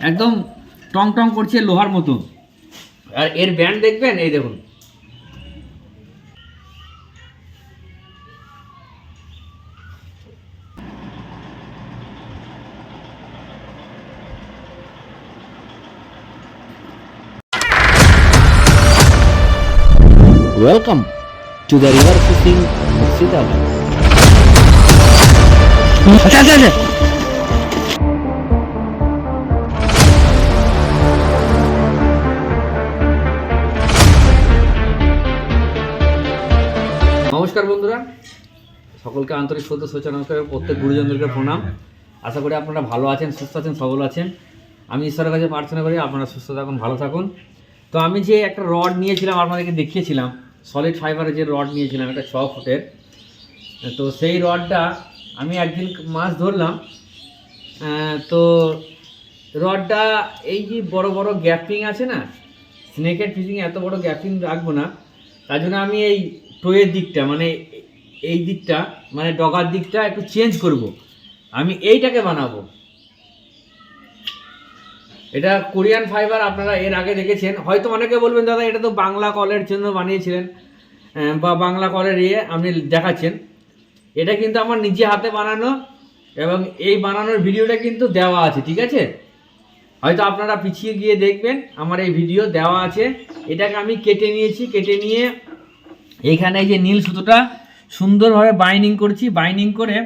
একদম টং টং করছে লোহার মতো। আর এর ব্যান্ড দেখবেন, এই দেখুন। Welcome to the river fishing Sitagar. নমস্কার বন্ধুরা, সকলকে আন্তরিক শ্রদ্ধা শুভেচ্ছা নমস্কার। প্রত্যেক গুরুজনদেরকে প্রণাম। আশা করি আপনারা ভালো আছেন, সুস্থ আছেন, সবল আছেন। আমি ঈশ্বরের কাছে প্রার্থনা করি আপনারা সুস্থ থাকুন, ভালো থাকুন। তো আমি যে একটা রড নিয়েছিলাম, আপনাদেরকে দেখিয়েছিলাম, সলিড ফাইবারের যে রড নিয়েছিলাম, একটা 6 ফুটের। তো সেই রডটা আমি একদিন মাছ ধরলাম। তো রডটা এই যে বড় বড় গ্যাপিং আছে না, স্নেকের ফিশিং এত বড় গ্যাপিং রাখবো না, তার জন্য আমি এই টোয়ের দিকটা, মানে এই দিকটা, মানে ডগার দিকটা একটু চেঞ্জ করব। আমি এইটাকে বানাবো। এটা কোরিয়ান ফাইবার, আপনারা এর আগে দেখেছেন হয়তো। অনেকে বলবেন দাদা এটা তো বাংলা কলের জন্য বানিয়েছিলেন বা বাংলা কলের আপনি দেখাচ্ছেন। এটা কিন্তু আমার নিজে হাতে বানানো, এবং এই বানানোর ভিডিওটা কিন্তু দেওয়া আছে, ঠিক আছে? হয়তো আপনারা পিছিয়ে গিয়ে দেখবেন, আমার এই ভিডিও দেওয়া আছে। এটাকে আমি কেটে নিয়েছি, কেটে নিয়ে এইখানে এই যে নীল সুতোটা সুন্দরভাবে বাইন্ডিং করছি। বাইন্ডিং করে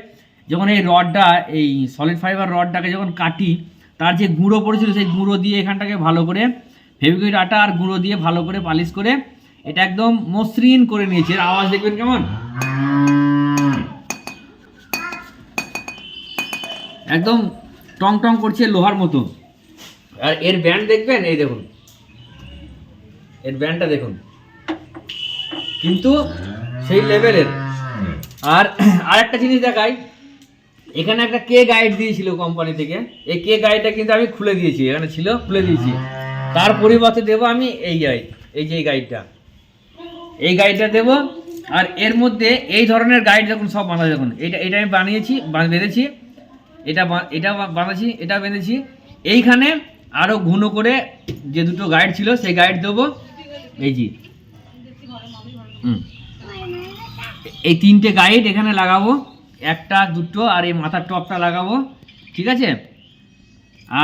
যখন এই রডটা, এই সলিড ফাইবার রডটাকে যখন কাটি, তার যে গুঁড়ো পড়েছিল সেই গুঁড়ো দিয়ে এখানটাকে ভালো করে ফেভিকুইক আটা আর গুঁড়ো দিয়ে ভালো করে পালিশ করে এটা একদম মসৃণ করে নিয়েছি। এর আওয়াজ দেখবেন কেমন, একদম টং টং করছে লোহার মতো। আর এর ব্যান্ড দেখবেন, এই দেখুন, এর ব্যান্ডটা দেখুন, কিন্তু সেই লেভেলের। আর আরেকটা জিনিস দেখাই, এখানে একটা কে গাইড দিয়েছিল কোম্পানি থেকে। এই কে গাইডটা কিন্তু আমি খুলে দিয়েছি, এখানে ছিল, খুলে দিয়েছি। তার পরিবর্তে দেবো আমি এই গাইড, এই যে এই গাইডটা দেবো। আর এর মধ্যে এই ধরনের গাইড দেখুন সব বাঁধা, দেখুন এটা আমি বানিয়েছি, বেঁধেছি, এটা বানাচ্ছি, এটা বেঁধেছি। এইখানে আরও ঘন করে যে দুটো গাইড ছিল সেই গাইড দেবো। এই যে এই 3টে গাইড এখানে লাগাবো, একটা দুটো, আর এই মাথার টপটা লাগাবো, ঠিক আছে?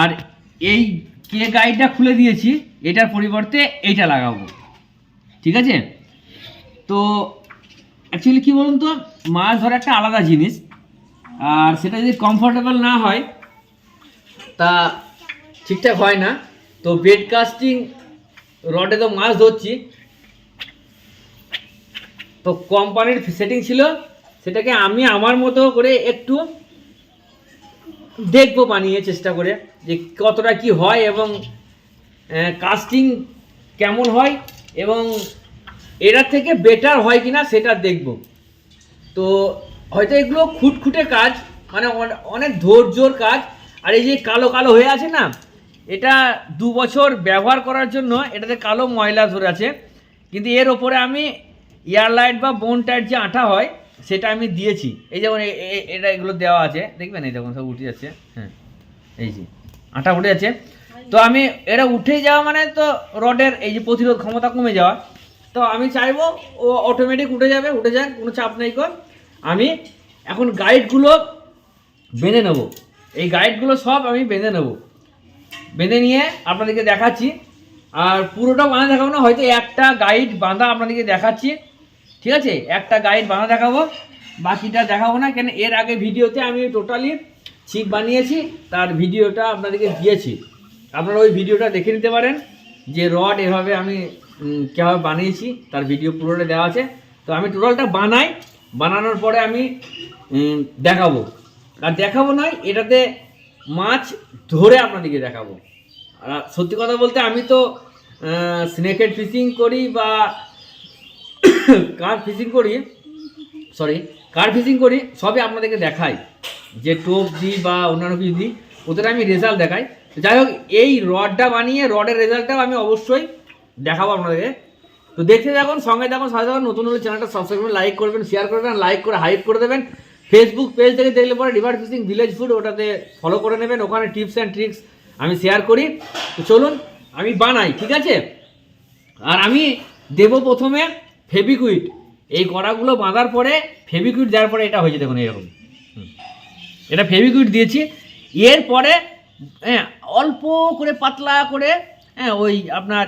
আর এই কে গাইডটা খুলে দিয়েছি, এটার পরিবর্তে এইটা লাগাবো, ঠিক আছে? তো অ্যাকচুয়ালি কী বলুন তো, মাছ ধরা একটা আলাদা জিনিস, আর সেটা যদি কমফোর্টেবল না হয় তা ঠিকঠাক হয় না। তো বেড কাস্টিং রডে তো মাছ ধরছি, তো কোম্পানির সেটিং ছিল, সেটাকে আমি আমার মতো করে একটু দেখবো, বানিয়ে চেষ্টা করে যে কতটা কি হয় এবং কাস্টিং কেমন হয় এবং এটার থেকে বেটার হয় কিনা সেটা দেখব। তো হয়তো এগুলো খুঁটখুটে কাজ, মানে অনেক ধৈর্যর কাজ। আর এই যে কালো কালো হয়ে আছে না, এটা 2 বছর ব্যবহার করার জন্য এটাতে কালো ময়লা ধরে আছে। কিন্তু এর ওপরে আমি এয়ারলাইট বা বোন টাইট যে আঠা হয় সেটা আমি দিয়েছি। এই যেমন এটা এগুলো দেওয়া আছে, দেখবেন এই দেখুন সব উঠে যাচ্ছে। হ্যাঁ, এই যে আঠা উঠে যাচ্ছে। তো আমি এটা উঠে যাওয়া মানে তো রডের এই যে প্রতিরোধ ক্ষমতা কমে যাওয়া। তো আমি চাইবো ও অটোমেটিক উঠে যাবে, উঠে যাক, কোনো চাপ নেই। আমি এখন গাইডগুলো বেঁধে নেব। এই গাইডগুলো সব আমি বেঁধে নেব, বেঁধে নিয়ে আপনাদেরকে দেখাচ্ছি। আর পুরোটা বাঁধা দেখাবো না, হয়তো একটা গাইড বাঁধা আপনাদেরকে দেখাচ্ছি, ঠিক আছে? একটা গাইড বাঁধা দেখাবো, বাকিটা দেখাবো না। কেন এর আগে ভিডিওতে আমি টোটালি ছিপ বানিয়েছি, তার ভিডিওটা আপনাদেরকে দিয়েছি। আপনারা ওই ভিডিওটা দেখে নিতে পারেন যে রড এভাবে আমি কীভাবে বানিয়েছি, তার ভিডিও পুরোটা দেওয়া আছে। তো আমি টোটালটা বানাই, বানানোর পরে আমি দেখাবো। আর দেখাবো নয়, এটাতে মাছ ধরে আপনাদেরকে দেখাবো। আর সত্যি কথা বলতে আমি তো স্নেকেট ফিশিং করি বা কার ফিশিং করি, সবই আপনাদেরকে দেখাই, যে টোপ দিই বা অন্যান্য কিছু দিই, ওদের আমি রেজাল্ট দেখাই। যাই হোক, এই রডটা বানিয়ে রডের রেজাল্টটাও আমি অবশ্যই দেখাবো আপনাদেরকে। তো দেখতে থাকুন, সঙ্গে থাকুন, সাথে থাকুন। নতুন হলে চ্যানেলটা সাবস্ক্রাইব করবেন, লাইক করবেন, শেয়ার করবেন, লাইক করে হাইপ করে দেবেন। ফেসবুক পেজ থেকে দেখলে পরে রিভার ফিশিং ভিলেজ ফুড, ওটাতে ফলো করে নেবেন। ওখানে টিপস অ্যান্ড ট্রিক্স আমি শেয়ার করি। তো চলুন আমি বানাই, ঠিক আছে। আর আমি দেব প্রথমে ফেভিকুইক, এই কড়াগুলো বাঁধার পরে ফেভিকুইক দেওয়ার পরে এটা হয়েছে দেখুন এরকম, এটা ফেভিকুইক দিয়েছি। এরপরে হ্যাঁ অল্প করে পাতলা করে হ্যাঁ ওই আপনার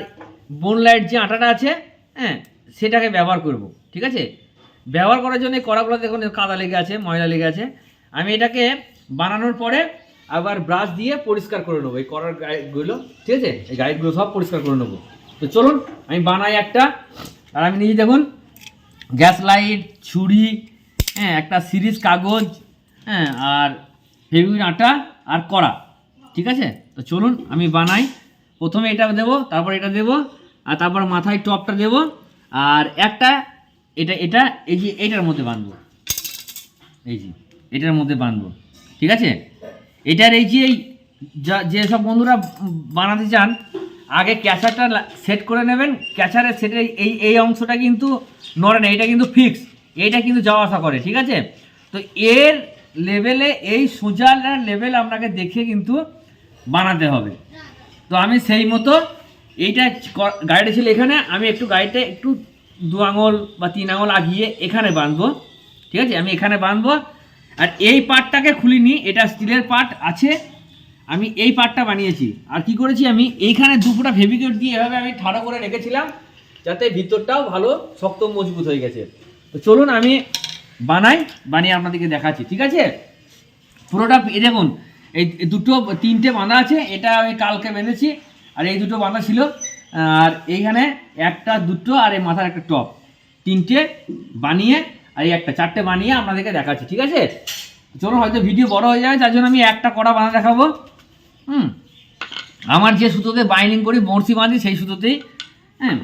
বোনলাইট যে আটাটা আছে হ্যাঁ সেটাকে ব্যবহার করব, ঠিক আছে। ব্যবহার করার জন্য এই কড়াগুলো দেখুন কাদা লেগে আছে, ময়লা লেগে আছে। আমি এটাকে বানানোর পরে আবার ব্রাশ দিয়ে পরিষ্কার করে নেবো এই কড়ার গাইডগুলো, ঠিক আছে। এই গাইডগুলো সব পরিষ্কার করে নেবো। তো চলুন আমি বানাই একটা। আর আমি নিজে দেখুন গ্যাস লাইট, ছুরি, হ্যাঁ একটা সিরিজ কাগজ, হ্যাঁ আর ফেভিকুইক আটা আর কড়া, ঠিক আছে। তো চলুন আমি বানাই। প্রথমে এটা দেবো, তারপর এটা দেবো, আর তারপর মাথায় টপটা দেবো, আর একটা এটা এই যে এইটার মধ্যে বাঁধবো, এই যে এটার মধ্যে বাঁধবো, ঠিক আছে। এটার এই যে যেসব বন্ধুরা বানাতে চান আগে ক্যাচারটা সেট করে নেবেন। ক্যাচারের সেটের এই অংশটা কিন্তু নড়ে না, এটা কিন্তু ফিক্স, এইটা কিন্তু যাওয়া আসা করে, ঠিক আছে। তো এর লেভেলে এই সোজার লেভেল আপনাকে দেখে কিন্তু বানাতে হবে। তো আমি সেই মতো এইটা গাড়িটা ছিল এখানে, আমি একটু গাড়িটা একটু 2 আঙুল বা 3 আঙুল আগিয়ে এখানে বাঁধবো, ঠিক আছে। আমি এখানে বাঁধবো। আর এই পার্টটাকে খুলিনি, এটা স্টিলের পার্ট আছে, আমি এই পার্টটা বানিয়েছি। আর কি করেছি আমি এইখানে 2 ফোঁটা ফেভিকুইক দিয়ে এভাবে আমি ঠাড়ো করে রেখেছিলাম যাতে ভিতরটাও ভালো শক্ত মজবুত হয়ে গেছে। তো চলুন আমি বানিয়ে আপনাদেরকে দেখাচ্ছি, ঠিক আছে। পুরোটা এই দেখুন এই 3টে বাঁধা আছে, এটা আমি কালকে বেঁধেছি। আর এই 2টো বাঁধা ছিল, আর এইখানে 1টা 2টো আর এই মাথার একটা টপ, 3টে বানিয়ে আর এই একটা 4টে বানিয়ে আপনাদেরকে দেখাচ্ছি, ঠিক আছে। চলুন, হয়তো ভিডিও বড় হয়ে যাবে, তার জন্য আমি একটা কড়া বাঁধা দেখাবো। আমার যে সুতোতে বাইন্ডিং করি বড়শি বাঁধি সেই সুতোতেই, হ্যাঁ।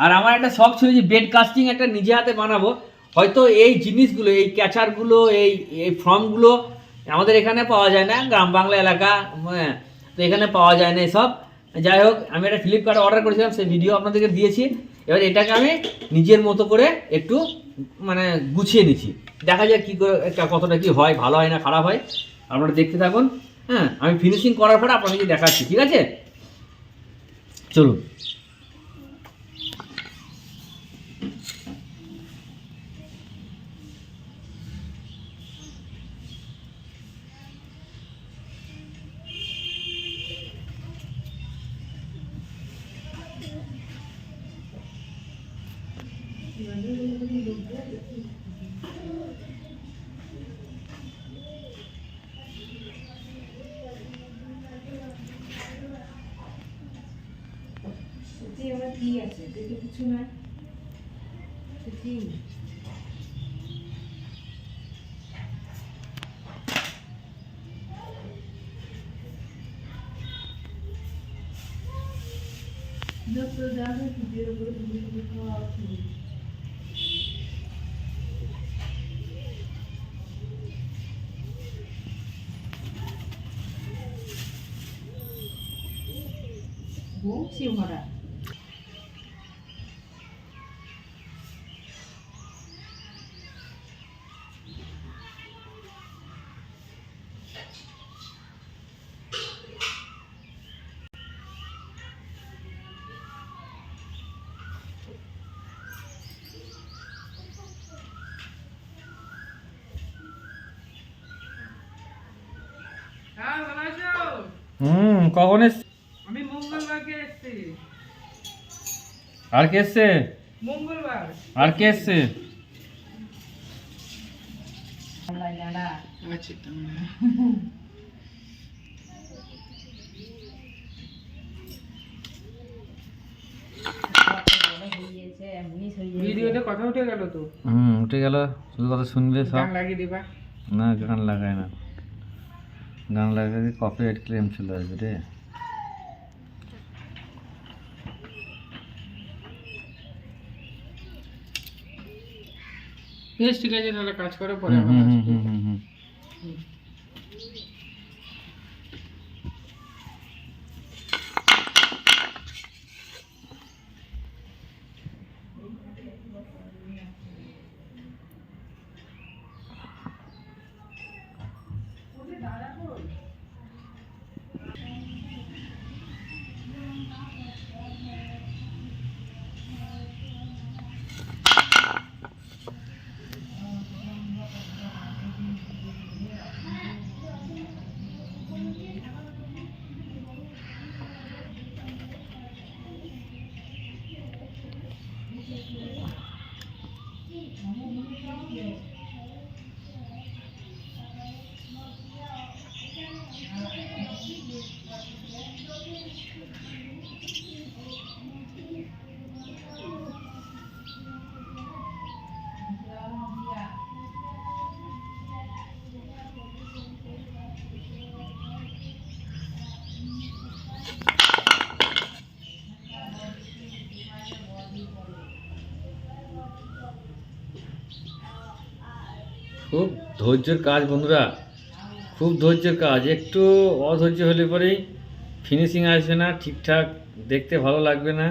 আর আমার একটা শখ ছিল যে বেড কাস্টিং একটা নিজে হাতে বানাবো। হয়তো এই জিনিসগুলো, এই ক্যাচারগুলো, এই ফর্মগুলো আমাদের এখানে পাওয়া যায় না, গ্রাম বাংলা এলাকা, হ্যাঁ। তো এখানে পাওয়া যায় না এসব। যাই হোক, আমি একটা ফ্লিপকার্টে অর্ডার করেছিলাম, সেই ভিডিও আপনাদেরকে দিয়েছি। এবার এটাকে আমি নিজের মতো করে একটু মানে গুছিয়ে নিচ্ছি, দেখা যাক কী করে কতটা কি হয়, ভালো হয় না খারাপ হয়, আপনারা দেখতে থাকুন। হ্যাঁ, আমি ফিনিশিং করার পরে আপনাদেরকে দেখাচ্ছি, ঠিক আছে। চলুন। কি আছে দেখে কিছু না বংশী ভরা কখন এসছে? আমি মঙ্গলবারকে এসেছি। আর কে এসছে? মঙ্গলবার আর কে এসছে? ভিডিওতে কথা উঠে গেল তো। উঠে গেল, শুধু কথা শুনবে সব। গান লাগিয়ে দিবা। না, গান লাগায় না, গান লাগালে কপিরাইট ক্লেম চলে আসবে রে। বেশ, ঠিক আছে, তাহলে কাজ করে পরে হুম আবার হুম আসবো। হুম হুম হুম। খুব ধৈর্যের কাজ বন্ধুরা, খুব ধৈর্যের কাজ। একটু অধৈর্য হলে পরেই ফিনিশিং আসবে না, ঠিকঠাক দেখতে ভালো লাগবে না।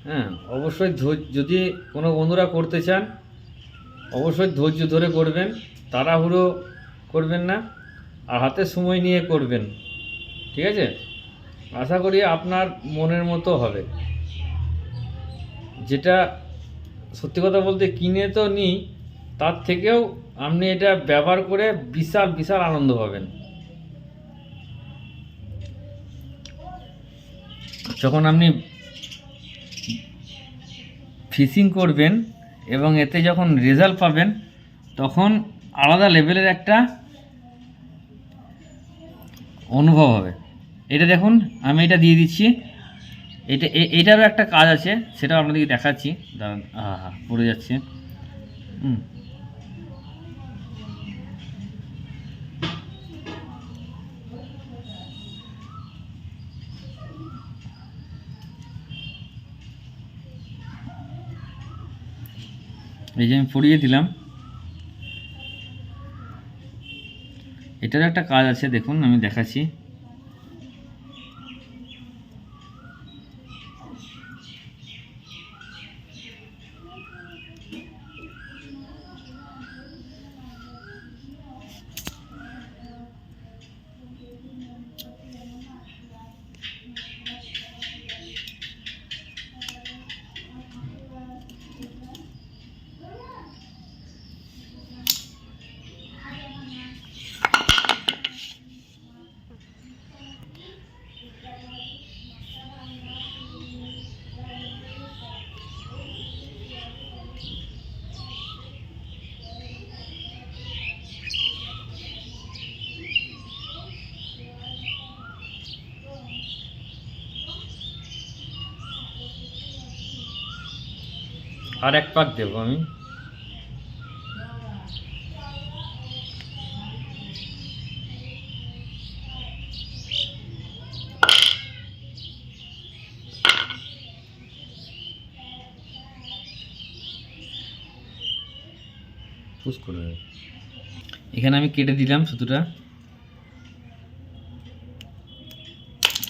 হ্যাঁ, অবশ্যই যদি কোনো বন্ধুরা করতে চান অবশ্যই ধৈর্য ধরে করবেন, তাড়াহুড়ো করবেন না, আর হাতে সময় নিয়ে করবেন। ঠিক আছে? আশা করি আপনার মনের মতো হবে। যেটা সত্যি কথা বলতে কিনে তো নিই, তার থেকেও আপনি এটা ব্যবহার করে বিশাল বিশাল আনন্দ পাবেন। যখন আপনি ফিশিং করবেন এবং এতে যখন রেজাল্ট পাবেন, তখন আলাদা লেভেলের একটা অনুভব হবে। এটা দেখুন, আমি এটা দিয়ে দিচ্ছি। এটারও একটা কাজ আছে, সেটাও আপনাদেরকে দেখাচ্ছি। দাঁড়ান, পড়ে যাচ্ছে। এই যে আমি পড়িয়ে দিলাম, এটার একটা কাজ আছে, দেখুন আমি দেখাচ্ছি। আর এক পাক দেবো আমি। পুশ করে দেবো। এখানে আমি কেটে দিলাম সুতোটা,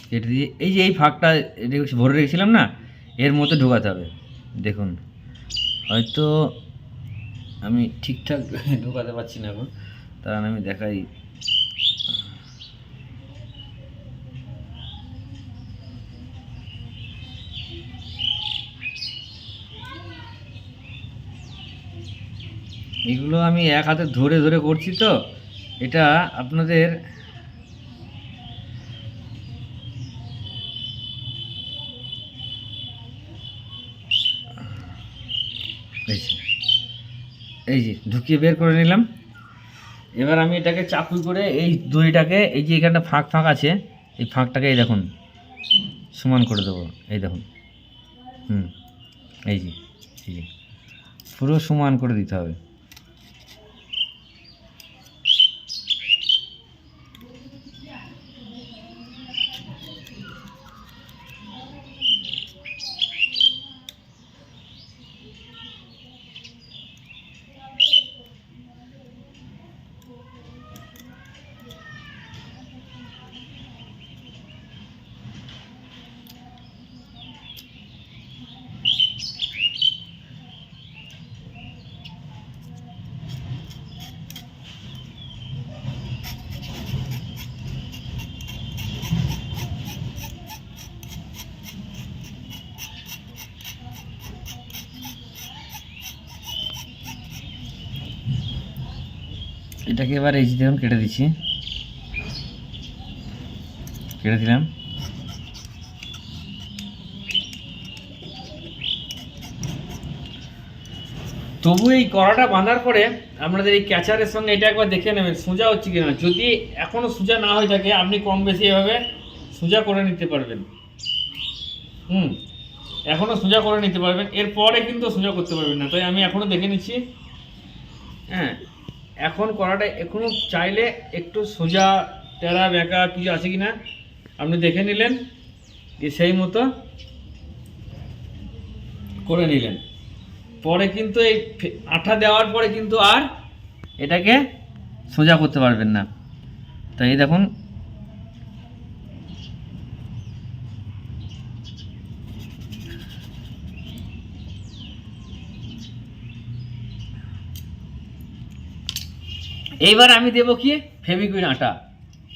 কেটে দিয়ে এই যে এই ফাঁকটা ভরে রেখেছিলাম না, এর মধ্যে ঢোকাতে হবে। দেখুন, হয়তো আমি ঠিকঠাক ঢোকাতে পারছি না এখন, তার আমি দেখাই। এগুলো আমি এক হাতে ধরে ধরে করছি, তো এটা আপনাদের এই যে ঢুকিয়ে বের করে নিলাম। এবার আমি এটাকে চাকু করে এই দড়িটাকে, এই যে এখানটা ফাঁক ফাঁক আছে, এই ফাঁকটাকে এই দেখুন সমান করে দেবো। এই দেখুন, এই যে পুরো সমান করে দিতে হবে। এটাকে এবার এই যে দেখুন কেটে দিচ্ছি, কেটে দিলাম। তবু এই কড়াটা বাঁধার পরে আপনাদের এই ক্যাচারের সঙ্গে এটা একবার দেখে নেবেন সোজা হচ্ছে কিনা। যদি এখনো সোজা না হয়ে থাকে আপনি কম বেশি এভাবে সোজা করে নিতে পারবেন। এখনো সোজা করে নিতে পারবেন, এরপরে কিন্তু সোজা করতে পারবেন না। তাই আমি এখনো দেখে নিচ্ছি। হ্যাঁ, এখন কড়াটা এখনো চাইলে একটু সোজা টেরা বেঁকা কিছু আছে কিনা আপনি দেখে নিলেন, সেই মতো করে নিলেন। পরে কিন্তু এই আঠা দেওয়ার পরে কিন্তু আর এটাকে সোজা করতে পারবেন না। তাই এই দেখুন এইবার আমি দেবো কি ফেভিকুইক আটা।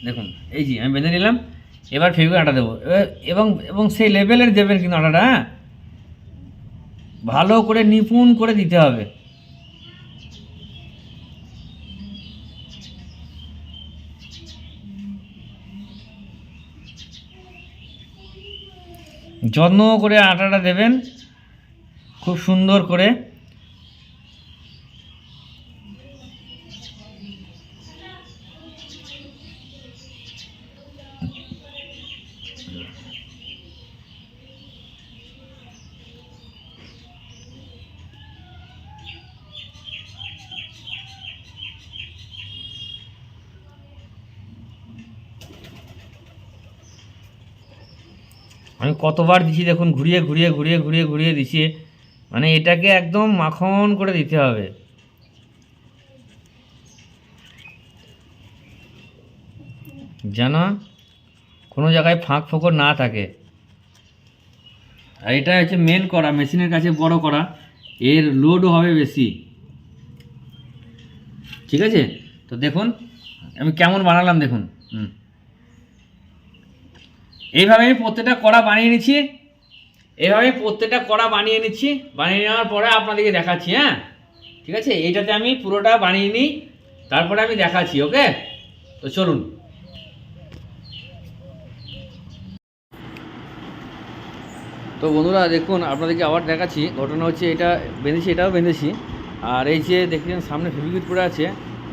দেখুন এই যে আমি বেঁধে নিলাম, এবার ফেভিকুইক আটা দেবো এবং সেই লেভেলের দেবেন কিন্তু আটাটা। হ্যাঁ, ভালো করে নিপুণ করে দিতে হবে। যত্ন করে আটাটা দেবেন খুব সুন্দর করে। আমি কতবার দিছি দেখুন, ঘুরিয়ে ঘুরিয়ে ঘুরিয়ে ঘুরিয়ে ঘুরিয়ে দিছি। মানে এটাকে একদম মাখন করে দিতে হবে। যেন কোনো জায়গায় ফাঁক ফোকর না থাকে। আর এটা হচ্ছে মেন করা, মেশিনের কাছে বড় করা, এর লোডও হবে বেশি। ঠিক আছে, তো দেখুন আমি কেমন বানালাম দেখুন। এইভাবে আমি প্রত্যেকটা কড়া বানিয়ে নিচ্ছি। বানিয়ে নেওয়ার পরে আপনাদেরকে দেখাচ্ছি। হ্যাঁ, ঠিক আছে, এইটাতে আমি পুরোটা বানিয়ে নিই, তারপরে আমি দেখাচ্ছি। ওকে, তো চলুন। তো বন্ধুরা দেখুন, আপনাদেরকে আবার দেখাচ্ছি। ঘটনা হচ্ছে এটা বেঁধেছি, এটাও বেঁধেছি। আর এই যে দেখছেন সামনে ফেভিকুইক পড়ে আছে।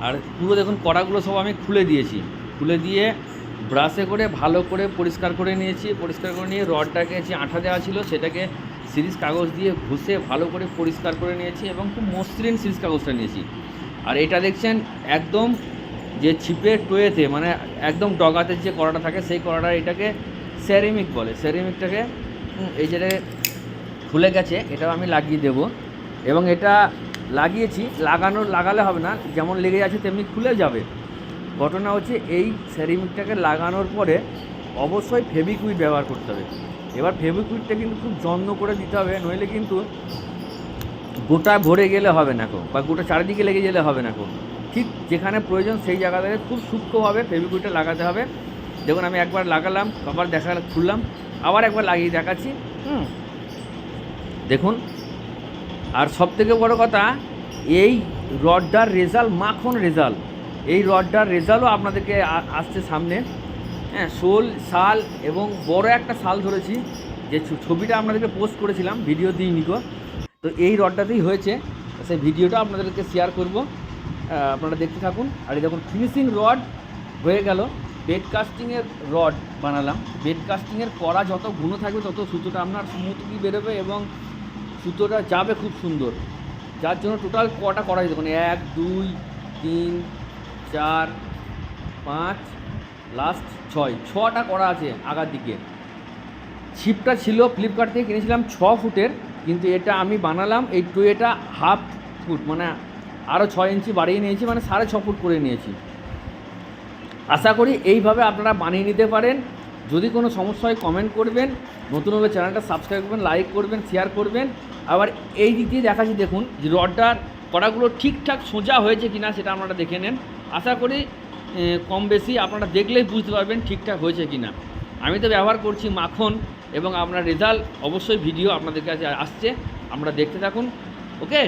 আর পুরো দেখুন কড়াগুলো সব আমি খুলে দিয়েছি। খুলে দিয়ে ব্রাশে করে ভালো করে পরিষ্কার করে নিয়েছি। পরিষ্কার করে নিয়ে রডটাকে যে আঠা দেওয়া ছিল সেটাকে সিরিজ কাগজ দিয়ে ঘষে ভালো করে পরিষ্কার করে নিয়েছি এবং খুব মসৃণ সিরিজ কাগজটা নিয়েছি। আর এটা দেখছেন একদম যে ছিপের টোয়েতে, মানে একদম ডগাতে যে কড়াটা থাকে সেই কড়াটা, এটাকে সেরামিক বলে। সেরামিকটাকে এই যে খুলে গেছে, এটাও আমি লাগিয়ে দেব। এবং এটা লাগিয়েছি, লাগালে হবে না, যেমন লেগে আছে তেমনি খুলে যাবে। ঘটনা হচ্ছে এই সেরামিকটাকে লাগানোর পরে অবশ্যই ফেভিকুইক ব্যবহার করতে হবে। এবার ফেভিকুইকটা কিন্তু খুব যত্ন করে দিতে হবে, নইলে কিন্তু গোটা ভরে গেলে হবে না বা গোটা চারিদিকে লেগে গেলে হবে না। ঠিক যেখানে প্রয়োজন সেই জায়গাতে খুব সূক্ষ্মভাবে ফেভিকুইকটা লাগাতে হবে। দেখুন আমি একবার লাগালাম, আবার খুললাম, আবার একবার লাগিয়ে দেখাচ্ছি। দেখুন, আর সবথেকে বড় কথা, এই রডটার রেজাল্ট মাখন রেজাল্ট। এই রডটার রেজাল্টও আপনাদেরকে আসছে সামনে। হ্যাঁ, শোল, শাল এবং বড় একটা শাল ধরেছি, যে ছবিটা আপনাদেরকে পোস্ট করেছিলাম, ভিডিও দিইনি গো। তো এই রডটাতেই হয়েছে, সেই ভিডিওটা আপনাদেরকে শেয়ার করব, আপনারা দেখতে থাকুন। আর এই দেখুন ফিনিশিং রড হয়ে গেল। বেড কাস্টিংয়ের রড বানালাম। বেড কাস্টিংয়ের করা যত গুণ থাকবে তত সুতোটা আপনার স্মুথলি বেরোবে এবং সুতোটা যাবে খুব সুন্দর। যার জন্য টোটাল কটা করা দেখুন, 1 2 3 4 5 লাস্ট 6টা করা আছে আগার দিকে। ছিপটা ছিল ফ্লিপকার্ট থেকে কিনেছিলাম 6 ফুটের, কিন্তু এটা আমি বানালাম এই টুয়েটা হাফ ফুট, মানে আরও 6 ইঞ্চি বাড়িয়ে নিয়েছি, মানে 6.5 ফুট করে নিয়েছি। আশা করি এইভাবে আপনারা বানিয়ে নিতে পারেন। যদি কোনো সমস্যা হয় কমেন্ট করবেন, নতুন হলে চ্যানেলটা সাবস্ক্রাইব করবেন, লাইক করবেন, শেয়ার করবেন। আবার এই দিক দিয়ে দেখাচ্ছি, দেখুন যে রডটার কড়াগুলো ঠিকঠাক সোজা হয়েছে কিনা সেটা আপনারা দেখে নেন। আশা করি কম বেশি আপনারা দেখলেই বুঝতে পারবেন ঠিকঠাক হয়েছে কিনা। আমি তো ব্যবহার করছি মাখন, এবং আপনার রেজাল্ট অবশ্যই ভিডিও আপনাদের কাছে আসছে, আপনারা দেখতে থাকুন। ওকে,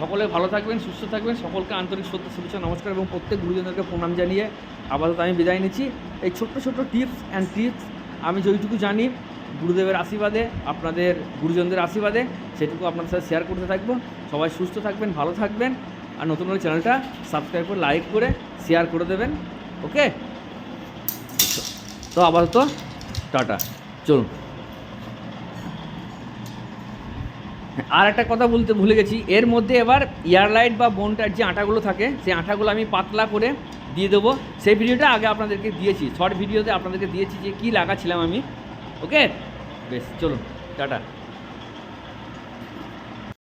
সকলে ভালো থাকবেন, সুস্থ থাকবেন। সকলকে আন্তরিক শুভেচ্ছা, নমস্কার এবং প্রত্যেক গুরুজনদেরকে প্রণাম জানিয়ে আপাতত আমি বিদায় নিচ্ছি। এই ছোট্ট ছোট্ট টিপস অ্যান্ড ট্রিক্স আমি যেটুকু জানি গুরুদেবের আশীর্বাদে, আপনাদের গুরুজনদের আশীর্বাদে সেটুকু আপনার সাথে শেয়ার করতে থাকবো। সবাই সুস্থ থাকবেন, ভালো থাকবেন, আর নতুন হলে চ্যানেলটা সাবস্ক্রাইব করে লাইক করে শেয়ার করে দেবেন। ওকে, তো আপাতত টাটা, চলুন। আর একটা কথা বলতে ভুলে গেছি, এর মধ্যে এবার এয়ারলাইট বা বোনটার যে আটাগুলো থাকে সেই আটাগুলো আমি পাতলা করে দিয়ে দেবো। সেই ভিডিওটা আগে আপনাদেরকে দিয়েছি, শর্ট ভিডিওতে আপনাদেরকে দিয়েছি যে কী লাগাচ্ছিলাম আমি। ওকে, বেশ, চলুন, টাটা।